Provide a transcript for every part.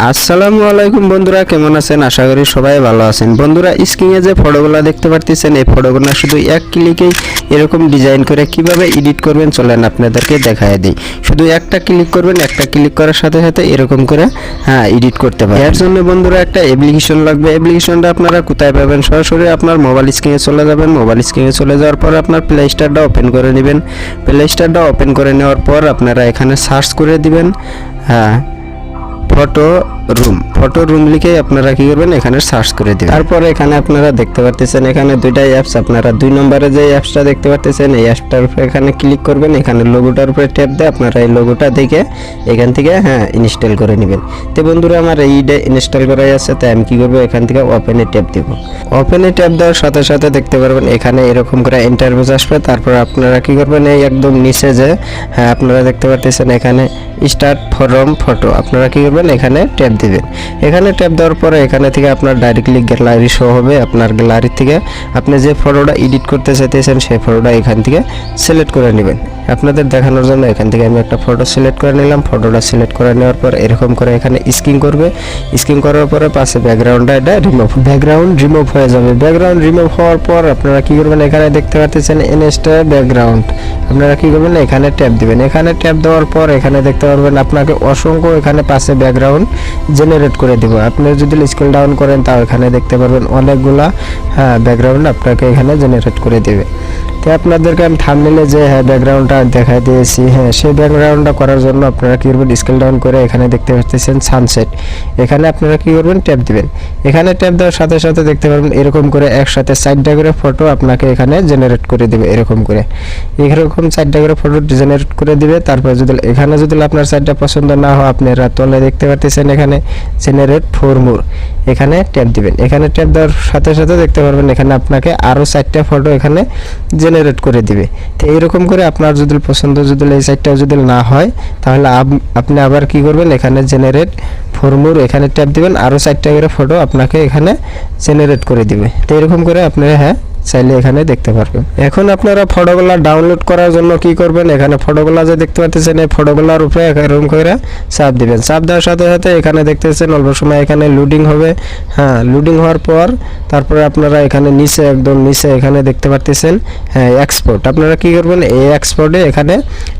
আসসালামু আলাইকুম বন্ধুরা, কেমন আছেন? আশা করি সবাই ভালো আছেন। বন্ধুরা, স্ক্রিনে যে ফটোগুলো দেখতে পারতেছেন, এই ফটোগুলো শুধু এক ক্লিকেই এরকম ডিজাইন করে কিভাবে এডিট করবেন চলেন আপনাদেরকে দেখায় দিই। শুধু একটা ক্লিক করবেন, একটা ক্লিক করার সাথে সাথে এরকম করে এডিট করতে পারেন। এর জন্য বন্ধুরা একটা অ্যাপ্লিকেশন লাগবে। অ্যাপ্লিকেশনটা আপনারা কোথায় পাবেন? সরাসরি আপনার মোবাইল স্ক্রিনে চলে যাবেন। মোবাইল স্ক্রিনে চলে যাওয়ার পর আপনার প্লে স্টোরটা ওপেন করে নেবেন। প্লে স্টোরটা ওপেন করে নেওয়ার পর আপনারা এখানে সার্চ করে দিবেন ফটো রুম লিখে আপনারা কি করবেন, এখানে সার্চ করে দিবেন। তারপরে এখানে আপনারা দেখতে পাচ্ছেন এখানে দুইটা অ্যাপস, আপনারা 2 নম্বরে যে অ্যাপসটা দেখতে পাচ্ছেন এই অ্যাপসটার উপরে এখানে ক্লিক করবেন। এখানে লোগোটার উপরে ট্যাপ দিয়ে আপনারা এই লোগোটা দেখে এখান থেকে ইনস্টল করে নেবেন। তো বন্ধুরা, আমার এইটা ইনস্টল করাই আছে, তাই আমি কি করব, এখান থেকে ওপেনে ট্যাপ দিব। ওপেনে ট্যাপ দেওয়ার সাথে সাথে দেখতে পারবেন এখানে এরকম করে ইন্টারফেস আসবে। তারপর আপনারা কি করবেন, এই একদম নিচে যে আপনারা দেখতে পাচ্ছেন এখানে স্টার্ট ফ্রম ফটো, আপনারা কি করবেন, এখানে ট্যাপ দিবেন। এখানে ট্যাপ দেওয়ার পরে এখানে থেকে আপনার ডাইরেক্টলি গ্যালারি শো হবে। আপনার গ্যালারি থেকে আপনি যে ফটোটা এডিট করতে চাইতেছেন সেই ফটোটা এখান থেকে সিলেক্ট করে নেবেন। আপনাদের দেখানোর জন্য এখান থেকে আমি একটা ফটো সিলেক্ট করে নিলাম। ফটোটা সিলেক্ট করে নেওয়ার পর এরকম করে এখানে স্ক্রিন করবে। স্ক্রিন করার পরে পাশে ব্যাকগ্রাউন্ডটা এটা ব্যাকগ্রাউন্ড রিমুভ হয়ে যাবে। ব্যাকগ্রাউন্ড রিমুভ হওয়ার পর আপনারা কি করবেন, এখানে দেখতে পাচ্ছেন ইনস্টা ব্যাকগ্রাউন্ড, আপনারা কি করবেন, এখানে ট্যাপ দিবেন। এখানে ট্যাপ দেওয়ার পর এখানে দেখতে পারবেন আপনাকে অসংখ্য এখানে পাশে ব্যাকগ্রাউন্ড জেনারেট করে দিব। আপনি যদি স্ক্রল ডাউন করেন তাও এখানে দেখতে পারবেন অনেকগুলা ব্যাকগ্রাউন্ড আপনাকে এখানে জেনারেট করে দেবে। তো আপনাদেরকে আমি থাম্বনেইলে যে ব্যাকগ্রাউন্ডটা দেখাই দিয়েছি, সেই ব্যাকগ্রাউন্ডটা করার জন্য আপনারা কি করবেন, স্ক্রল ডাউন করে এখানে দেখতে পাচ্ছেন সানসেট, এখানে আপনারা কি করবেন, ট্যাপ দিবেন। এখানে ট্যাপ দেওয়ার সাথে সাথে দেখতে পারবেন এরকম করে একসাথে 4টা করে ফটো আপনাকে এখানে জেনারেট করে দিবে। এরকম 4টা করে ফটো জেনারেট করে দিবে। তারপর যদি এখানে আপনার 4টা পছন্দ না হয়, আপনারা তলে দেখতে পাচ্ছেন এখানে জেনারেট ফর মোর, এখানে ট্যাপ দিবেন। এখানে ট্যাপ দেওয়ার সাথে সাথে দেখতে পারবেন এখানে আপনাকে আরো 4টা ফটো এখানে জেনারেট করে দিবে। তো এইরকম করে আপনার যদি পছন্দ যদি এই 4টাও যদি না হয়, তাহলে আপনি আবার কি করবেন, এখানে জেনারেট ফর মোর এখানে ট্যাপ দিবেন, আরো 4টা করে ফটো আপনাকে এখানে জেনারেট করে দিবে। তো এরকম করে আপনারা চাইলে এখানে দেখতে পারবেন। এখন আপনারা ফটোগুলো ডাউনলোড করার জন্য কি করবেন, এখানে ফটোগুলো যে দেখতে পাচ্ছেন এই ফটোগুলোর উপরে এরকম করে চাপ দিবেন। চাপ দেওয়ার সাথে সাথে এখানে দেখতেছেন অল্প সময় এখানে লোডিং হবে। লোডিং হওয়ার পর তারপরে আপনারা এখানে নিচে একদম নিচে এখানে দেখতে পাচ্ছেন এক্সপোর্ট, আপনারা কি করবেন, এই এক্সপোর্টে এখানে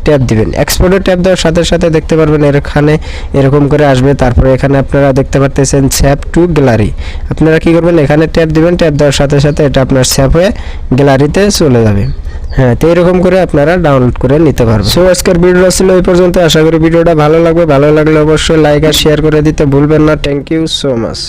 ট্যাপ দিবেন। এক্সপোর্টে ট্যাপ দেওয়ার সাথে সাথে দেখতে পারবেন এখানে এরকম করে আসবে। তারপরে এখানে আপনারা দেখতে পাচ্ছেন সেভ টু গ্যালারি, আপনারা কি করবেন, এখানে ট্যাপ দিবেন। ট্যাপ দেওয়ার সাথে সাথে এটা আপনার সেভ হয়ে গ্যালারিতে চলে যাবে। তো এরকম করে আপনারা ডাউনলোড করে নিতে পারবেন। সো আজকের ভিডিওটা ছিল এই পর্যন্ত। আশা করি ভিডিওটা ভালো লাগবে। ভালো লাগলে অবশ্যই লাইক আর শেয়ার করে দিতে ভুলবেন না। Thank you so much.